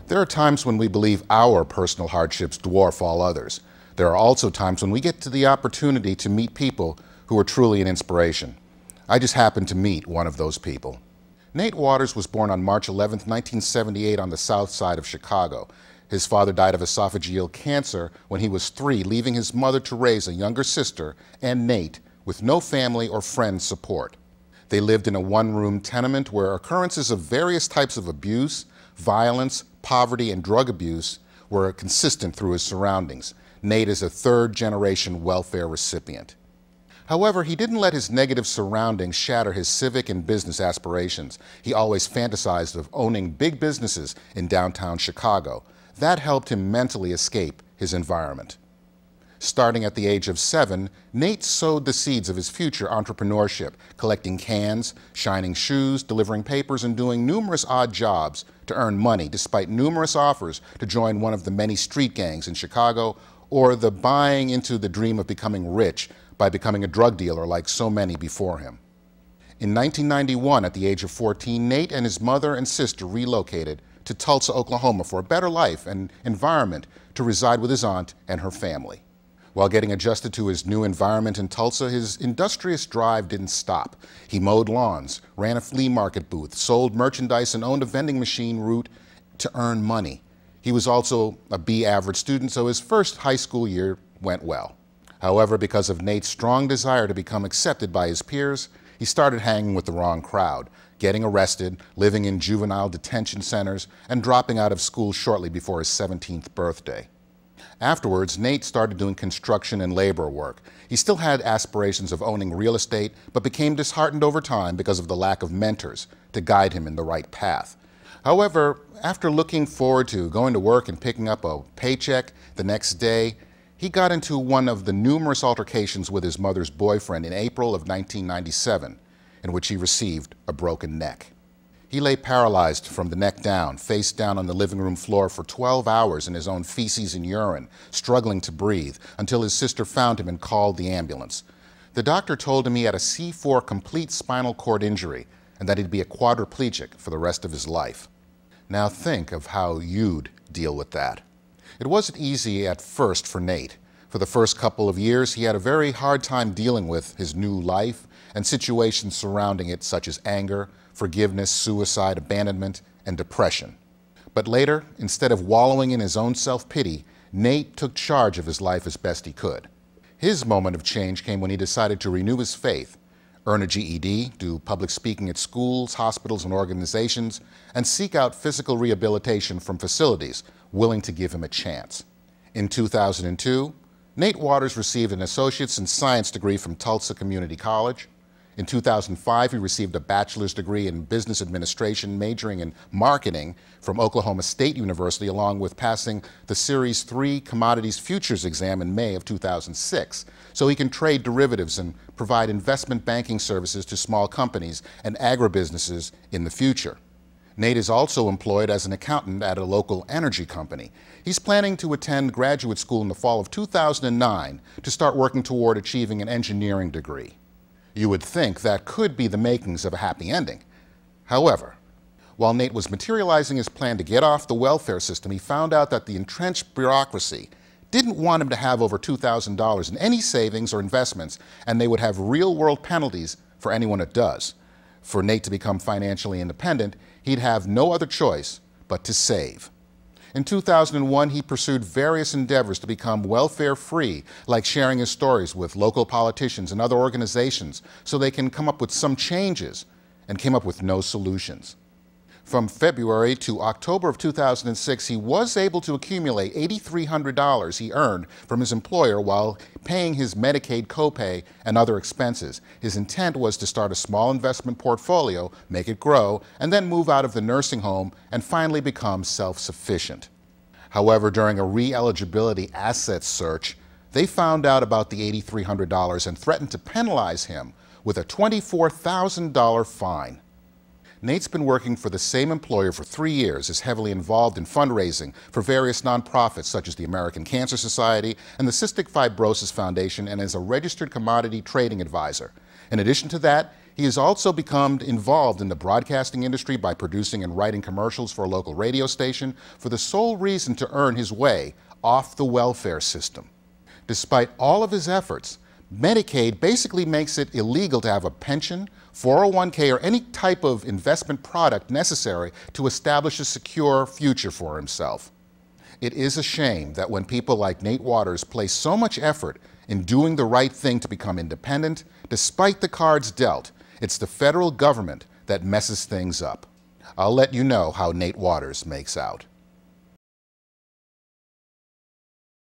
There are times when we believe our personal hardships dwarf all others. There are also times when we get to the opportunity to meet people who are truly an inspiration. I just happened to meet one of those people. Nate Waters was born on March 11, 1978 on the south side of Chicago. His father died of esophageal cancer when he was 3, leaving his mother to raise a younger sister and Nate with no family or friend support. They lived in a one-room tenement where occurrences of various types of abuse, violence, poverty, and drug abuse were consistent through his surroundings. Nate is a third-generation welfare recipient. However, he didn't let his negative surroundings shatter his civic and business aspirations. He always fantasized of owning big businesses in downtown Chicago. That helped him mentally escape his environment. Starting at the age of 7, Nate sowed the seeds of his future entrepreneurship, collecting cans, shining shoes, delivering papers, and doing numerous odd jobs to earn money, despite numerous offers to join one of the many street gangs in Chicago, or the buying into the dream of becoming rich by becoming a drug dealer like so many before him. In 1991, at the age of 14, Nate and his mother and sister relocated to Tulsa, Oklahoma for a better life and environment to reside with his aunt and her family. While getting adjusted to his new environment in Tulsa, his industrious drive didn't stop. He mowed lawns, ran a flea market booth, sold merchandise, and owned a vending machine route to earn money. He was also a B average student, so his first high school year went well. However, because of Nate's strong desire to become accepted by his peers, he started hanging with the wrong crowd, getting arrested, living in juvenile detention centers, and dropping out of school shortly before his 17th birthday. Afterwards, Nate started doing construction and labor work. He still had aspirations of owning real estate, but became disheartened over time because of the lack of mentors to guide him in the right path. However, after looking forward to going to work and picking up a paycheck the next day, he got into one of the numerous altercations with his mother's boyfriend in April of 1997, in which he received a broken neck. He lay paralyzed from the neck down, face down on the living room floor for 12 hours in his own feces and urine, struggling to breathe, until his sister found him and called the ambulance. The doctor told him he had a C4 complete spinal cord injury and that he'd be a quadriplegic for the rest of his life. Now think of how you'd deal with that. It wasn't easy at first for Nate. For the first couple of years, he had a very hard time dealing with his new life and situations surrounding it, such as anger, forgiveness, suicide, abandonment, and depression. But later, instead of wallowing in his own self-pity, Nate took charge of his life as best he could. His moment of change came when he decided to renew his faith, earn a GED, do public speaking at schools, hospitals, and organizations, and seek out physical rehabilitation from facilities willing to give him a chance. In 2002, Nate Waters received an associate's in science degree from Tulsa Community College. In 2005, he received a bachelor's degree in business administration, majoring in marketing from Oklahoma State University, along with passing the Series 3 Commodities Futures exam in May of 2006, so he can trade derivatives and provide investment banking services to small companies and agribusinesses in the future. Nate is also employed as an accountant at a local energy company. He's planning to attend graduate school in the fall of 2009 to start working toward achieving an engineering degree. You would think that could be the makings of a happy ending. However, while Nate was materializing his plan to get off the welfare system, he found out that the entrenched bureaucracy didn't want him to have over $2,000 in any savings or investments, and they would have real-world penalties for anyone that does. For Nate to become financially independent, he'd have no other choice but to save. In 2001, he pursued various endeavors to become welfare-free, like sharing his stories with local politicians and other organizations so they can come up with some changes, and came up with no solutions. From February to October of 2006, he was able to accumulate $8,300 he earned from his employer while paying his Medicaid copay and other expenses. His intent was to start a small investment portfolio, make it grow, and then move out of the nursing home and finally become self-sufficient. However, during a re-eligibility assets search, they found out about the $8,300 and threatened to penalize him with a $24,000 fine. Nate's been working for the same employer for 3 years, is heavily involved in fundraising for various nonprofits such as the American Cancer Society and the Cystic Fibrosis Foundation, and is a registered commodity trading advisor. In addition to that, He has also become involved in the broadcasting industry by producing and writing commercials for a local radio station for the sole reason to earn his way off the welfare system. Despite all of his efforts, Medicaid basically makes it illegal to have a pension, 401k, or any type of investment product necessary to establish a secure future for himself. It is a shame that when people like Nate Waters place so much effort in doing the right thing to become independent, despite the cards dealt, it's the federal government that messes things up. I'll let you know how Nate Waters makes out.